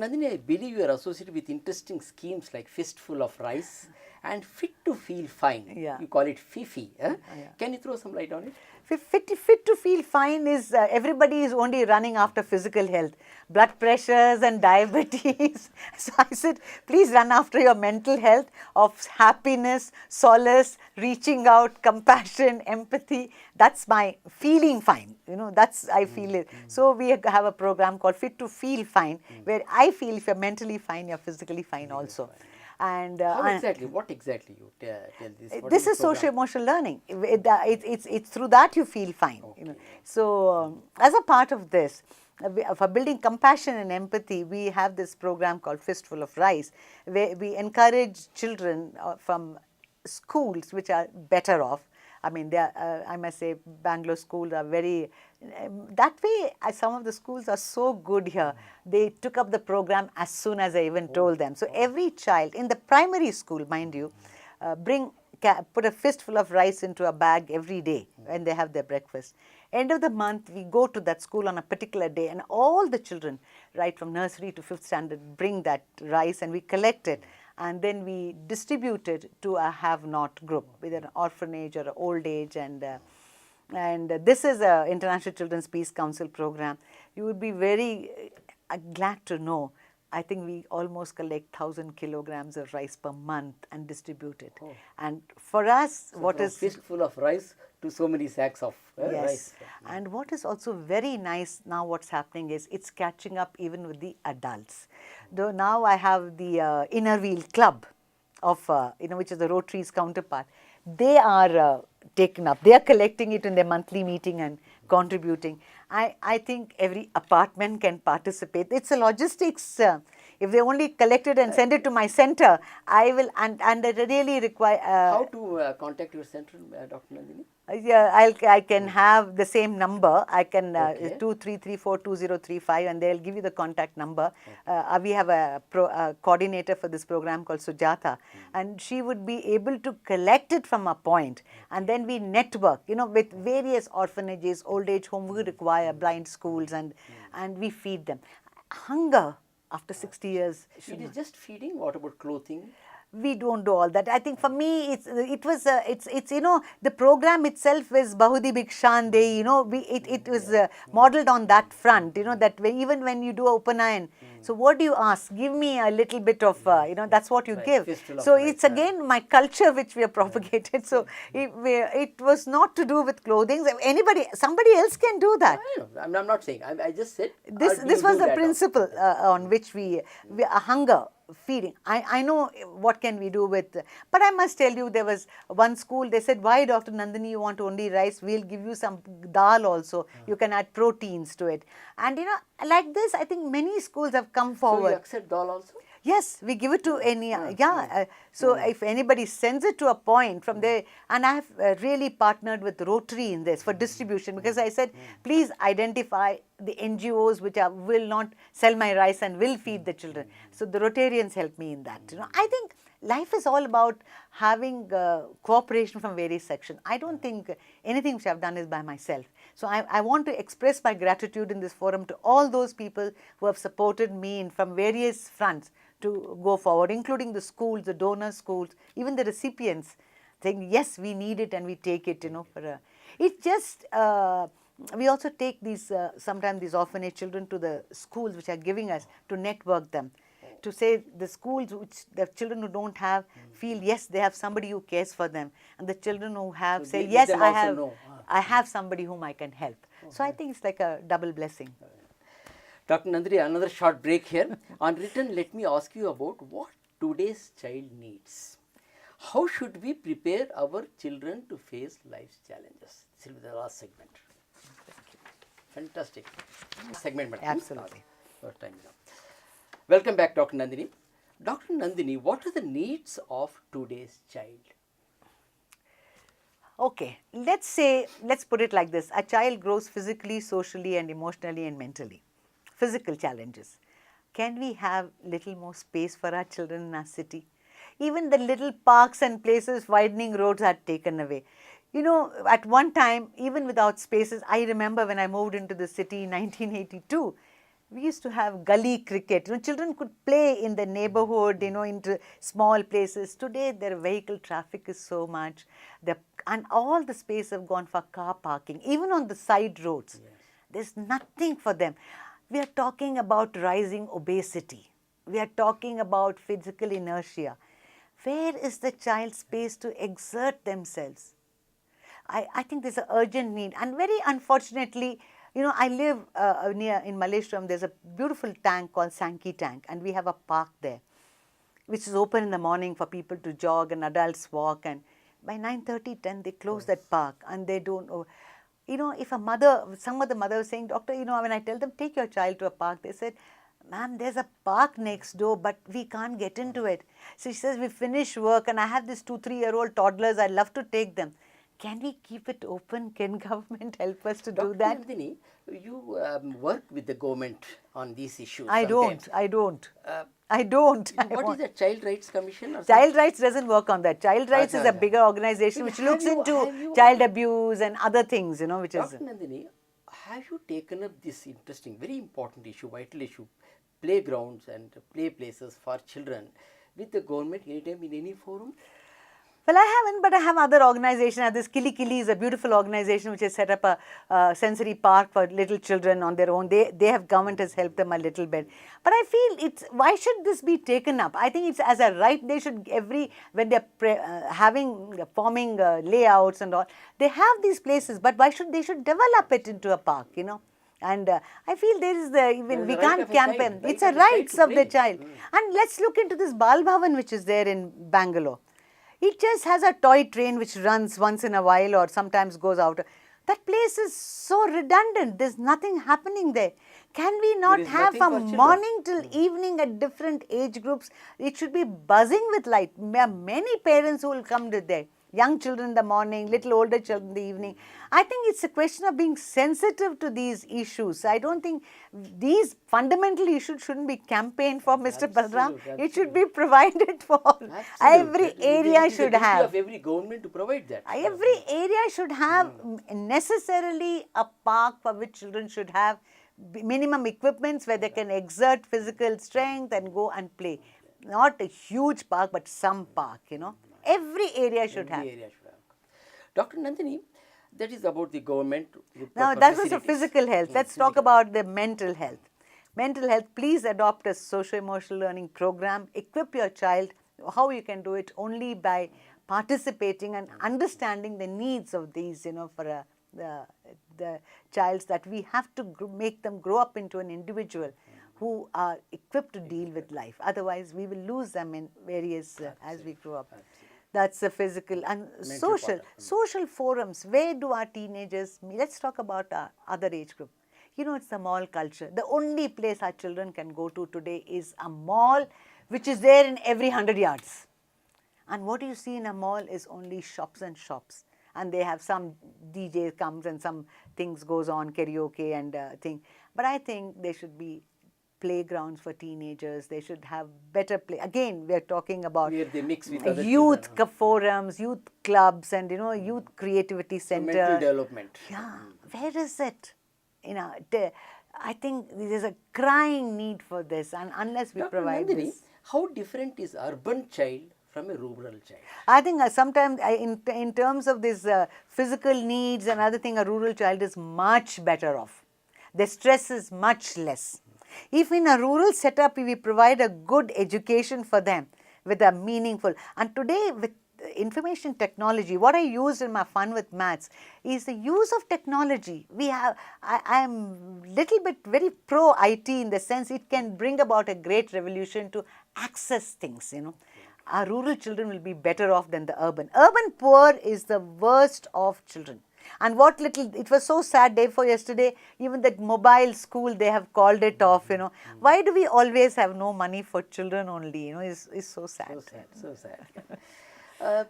Nandini, I believe you are associated with interesting schemes like Fistful of Rice and Fit to Feel Fine. Yeah. You call it FIFI. Huh? Yeah. Can you throw some light on it? Fit to feel fine is everybody is only running after physical health, blood pressures and diabetes. So I said, please run after your mental health of happiness, solace, reaching out, compassion, empathy. That's my feeling fine. That's I feel it. So we have a program called Fit to Feel Fine, where I feel if you're mentally fine, you're physically fine also. And How exactly? What exactly you tell this? What this is program? socio-emotional learning. It's through that you feel fine. Okay. So as a part of this, for building compassion and empathy, we have this program called Fistful of Rice, where we encourage children from schools which are better off. I mean, they are, I must say, Bangalore schools are very, that way, some of the schools are so good here. They took up the program as soon as I even told them. So every child, in the primary school, mind you, put a fistful of rice into a bag every day when they have their breakfast. End of the month, we go to that school on a particular day, and all the children, right from nursery to 5th standard, bring that rice and we collect it. And then we distribute it to a have-not group with an orphanage or an old age. And this is an International Children's Peace Council program. You would be very glad to know, I think we almost collect 1,000 kilograms of rice per month and distribute it. Oh. And for us, so what is... fistful of rice to so many sacks of rice. And what is also very nice now, what's happening is it's catching up even with the adults. Though now I have the Inner Wheel Club of, which is the Rotary's counterpart. They are taken up. They are collecting it in their monthly meeting and contributing. I think every apartment can participate. It's a logistics. If they only collect it and send it to my center, I will, and it really require... How to contact your center, Dr. Nandini? Yeah, I can have the same number. I can 23342035, and they'll give you the contact number. Okay. We have a coordinator for this program called Sujata, and she would be able to collect it from a point, and then we network, with various orphanages, old age home who require blind schools, and we feed them. Hunger after 60 years. It is just feeding. What about clothing? We don't do all that. I think for me, it's the program itself is Bahudi Bhikshan Dehi, it was modeled on that front, that way, even when you do open iron. So what do you ask? Give me a little bit of, that's what you give. So it's again my culture which we have propagated. So it was not to do with clothing. Somebody else can do that. I'm not saying. I just said. This was the principle on which we hunger. Feeding. I know what can we do with, but I must tell you, there was one school, they said, why Dr. Nandini, you want only rice? We'll give you some dal also. You can add proteins to it. And like this, I think many schools have come forward. So you accept dal also? Yes, we give it to any, so if anybody sends it to a point from there, and I have really partnered with Rotary in this for distribution, because I said, please identify the NGOs which will not sell my rice and will feed the children. So the Rotarians help me in that. I think life is all about having cooperation from various sections. I don't think anything which I've done is by myself. So I want to express my gratitude in this forum to all those people who have supported me from various fronts to go forward, including the schools, the donor schools, even the recipients, saying, yes, we need it and we take it, It just, we also take these, sometimes these orphanage children to the schools which are giving us to network them. To say the schools which the children who don't have feel, yes, they have somebody who cares for them. And the children who have say, yes, I have somebody whom I can help. Okay. So I think it's like a double blessing. Dr. Nandini, another short break here. On return, let me ask you about what today's child needs. How should we prepare our children to face life's challenges? This will be the last segment. Fantastic. Segment, madam. Absolutely. Your time now. Welcome back, Dr. Nandini. Dr. Nandini, what are the needs of today's child? Okay, let's put it like this. A child grows physically, socially and emotionally and mentally. Physical challenges. Can we have little more space for our children in our city? Even the little parks and places, widening roads are taken away. At one time, even without spaces, I remember when I moved into the city in 1982, We used to have gully cricket. Children could play in the neighborhood, into small places. Today, their vehicle traffic is so much, and all the space have gone for car parking, even on the side roads. Yes. There's nothing for them. We are talking about rising obesity. We are talking about physical inertia. Where is the child's space to exert themselves? I think there's an urgent need. And very unfortunately, I live near in Malleshwaram. There's a beautiful tank called Sankey Tank, and we have a park there, which is open in the morning for people to jog and adults walk. And by 9:30, 10, they close that park, and they don't. If some of the mother was saying, doctor, when I tell them take your child to a park, they said, ma'am, there's a park next door, but we can't get into it. So she says, we finish work, and I have these 2-3-year-old toddlers. I love to take them. Can we keep it open? Can government help us to do that? Dr. Nandini, you work with the government on these issues. I sometimes. don't. What is the Child Rights Commission? Or Child Rights doesn't work on that. Child Rights is a bigger organization which looks into child abuse and other things, which is... Dr. Nandini, have you taken up this interesting, very important issue, vital issue, playgrounds and play places for children with the government anytime in any forum? Well, I haven't, but I have other organizations. This Kili Kili is a beautiful organization which has set up a sensory park for little children on their own. Government has helped them a little bit. But I feel why should this be taken up? I think it's as a right, they should when they're forming layouts and all, they have these places, but they should develop it into a park, And I feel we can't campaign. It's a rights of the child. And let's look into this Bal Bhavan which is there in Bangalore. It just has a toy train which runs once in a while or sometimes goes out. That place is so redundant. There's nothing happening there. Can we not have from morning till evening at different age groups? It should be buzzing with light. There are many parents who will come to there. Young children in the morning, little older children in the evening. I think it's a question of being sensitive to these issues. I don't think these fundamental issues shouldn't be campaigned for, Mr. Balram. It should be provided for. Every area should have. Of every government to provide that. Every area should have necessarily a park for which children should have minimum equipments where they can exert physical strength and go and play. Not a huge park, but some park, Every area should have. Dr. Nandini, that is about the government. Now, that was the physical health. Let's talk about the mental health. Mental health, please adopt a socio-emotional learning program. Equip your child. How you can do it? Only by participating and understanding the needs of these, for the child, that we have to make them grow up into an individual who are equipped to deal with life. Otherwise, we will lose them in various, as we grow up. That's the physical and social forums. Where do our teenagers meet? Let's talk about our other age group. It's the mall culture. The only place our children can go to today is a mall which is there in every 100 yards. And what you see in a mall is only shops and shops. And they have some DJ comes and some things goes on, karaoke and thing. But I think there should be playgrounds for teenagers. They should have better play. Again, we are talking about where they mix with other youth forums, youth clubs, and youth creativity center. Mental development. Yeah, where is it? I think there is a crying need for this, and unless we provide Nandini, this. how different is urban child from a rural child? I think sometimes in terms of this physical needs and other thing, a rural child is much better off. The stress is much less. If in a rural setup we provide a good education for them with a meaningful, and today with information technology, what I used in my fun with maths is the use of technology. I am little bit very pro IT in the sense it can bring about a great revolution to access things, Our rural children will be better off than the urban. Urban poor is the worst of children. And it was so sad day for yesterday, even that mobile school, they have called it off, Why do we always have no money for children only, It's so sad. So sad.